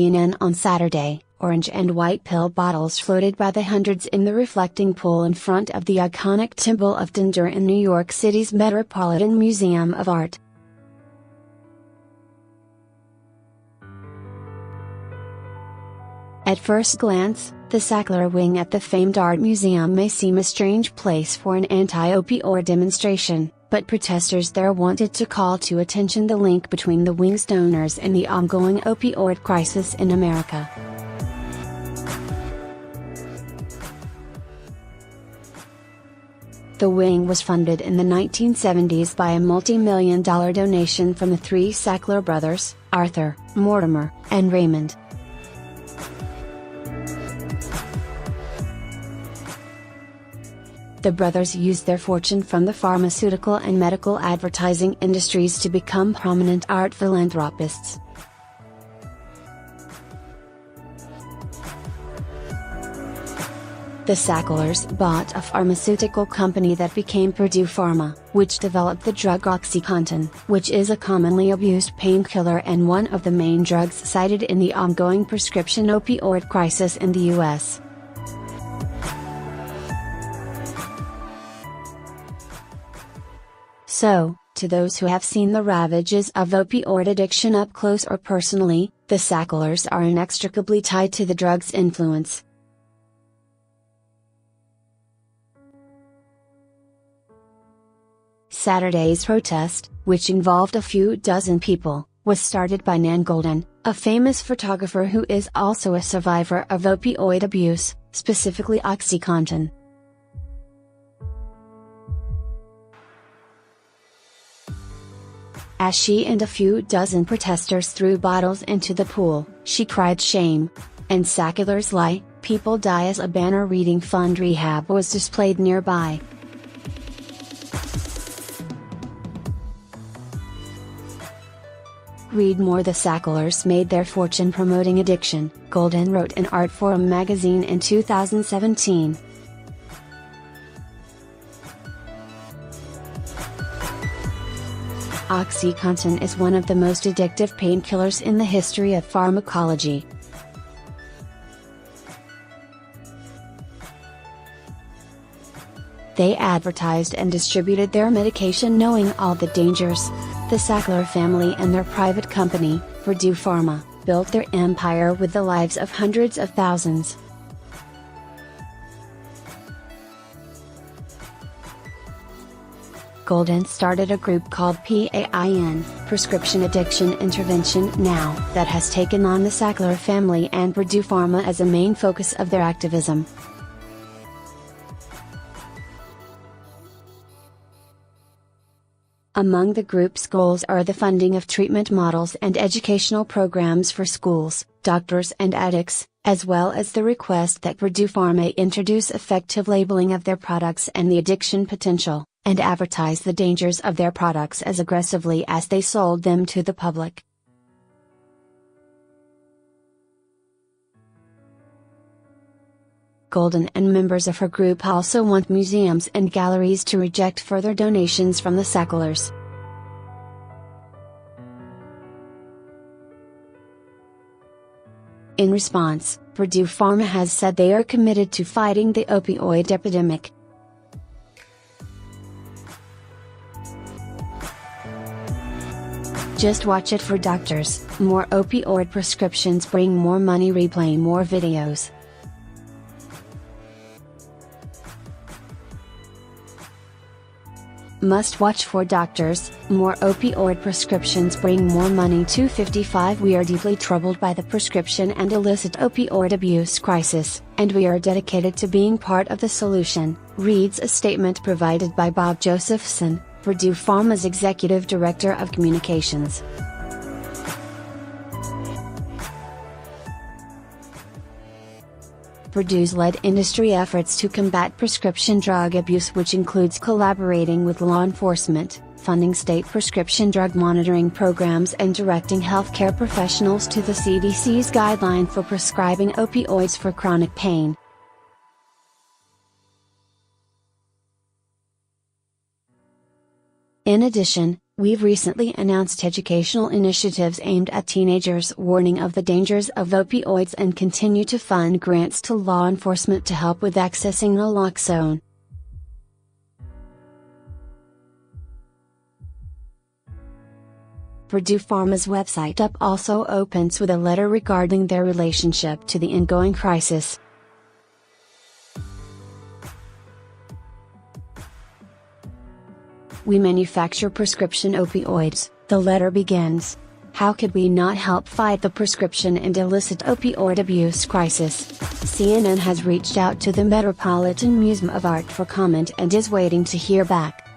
CNN on Saturday, orange and white pill bottles floated by the hundreds in the reflecting pool in front of the iconic Temple of Tinder in New York City's Metropolitan Museum of Art. At first glance, the Sackler wing at the famed art museum may seem a strange place for an anti-opioid demonstration, but protesters there wanted to call to attention the link between the wing's donors and the ongoing opioid crisis in America. The wing was funded in the 1970s by a multi-million-dollar donation from the three Sackler brothers, Arthur, Mortimer, and Raymond. The brothers used their fortune from the pharmaceutical and medical advertising industries to become prominent art philanthropists. The Sacklers bought a pharmaceutical company that became Purdue Pharma, which developed the drug OxyContin, which is a commonly abused painkiller and one of the main drugs cited in the ongoing prescription opioid crisis in the U.S. So, to those who have seen the ravages of opioid addiction up close or personally, the Sacklers are inextricably tied to the drug's influence. Saturday's protest, which involved a few dozen people, was started by Nan Goldin, a famous photographer who is also a survivor of opioid abuse, specifically OxyContin. As she and a few dozen protesters threw bottles into the pool, she cried shame. And Sacklers lie, people die as a banner reading Fund Rehab was displayed nearby. Read more. The Sacklers made their fortune promoting addiction, Goldin wrote in Art Forum magazine in 2017. OxyContin is one of the most addictive painkillers in the history of pharmacology. They advertised and distributed their medication knowing all the dangers. The Sackler family and their private company, Purdue Pharma, built their empire with the lives of hundreds of thousands. Goldin started a group called PAIN, Prescription Addiction Intervention Now, that has taken on the Sackler family and Purdue Pharma as a main focus of their activism. Among the group's goals are the funding of treatment models and educational programs for schools, doctors and addicts, as well as the request that Purdue Pharma introduce effective labeling of their products and the addiction potential, and advertise the dangers of their products as aggressively as they sold them to the public. Goldin and members of her group also want museums and galleries to reject further donations from the Sacklers. In response, Purdue Pharma has said they are committed to fighting the opioid epidemic. Just watch it for doctors. More opioid prescriptions bring more money. Replay more videos. Must watch for doctors. More opioid prescriptions bring more money. 255 We are deeply troubled by the prescription and illicit opioid abuse crisis, and we are dedicated to being part of the solution, reads a statement provided by Bob Josephson, Purdue Pharma's Executive Director of Communications. Purdue's led industry efforts to combat prescription drug abuse, which includes collaborating with law enforcement, funding state prescription drug monitoring programs, and directing healthcare professionals to the CDC's guideline for prescribing opioids for chronic pain. In addition, We've recently announced educational initiatives aimed at teenagers, warning of the dangers of opioids, and continue to fund grants to law enforcement to help with accessing naloxone. Purdue Pharma's website up also opens with a letter regarding their relationship to the ongoing crisis. We manufacture prescription opioids, the letter begins. How could we not help fight the prescription and illicit opioid abuse crisis? CNN has reached out to the Metropolitan Museum of Art for comment and is waiting to hear back.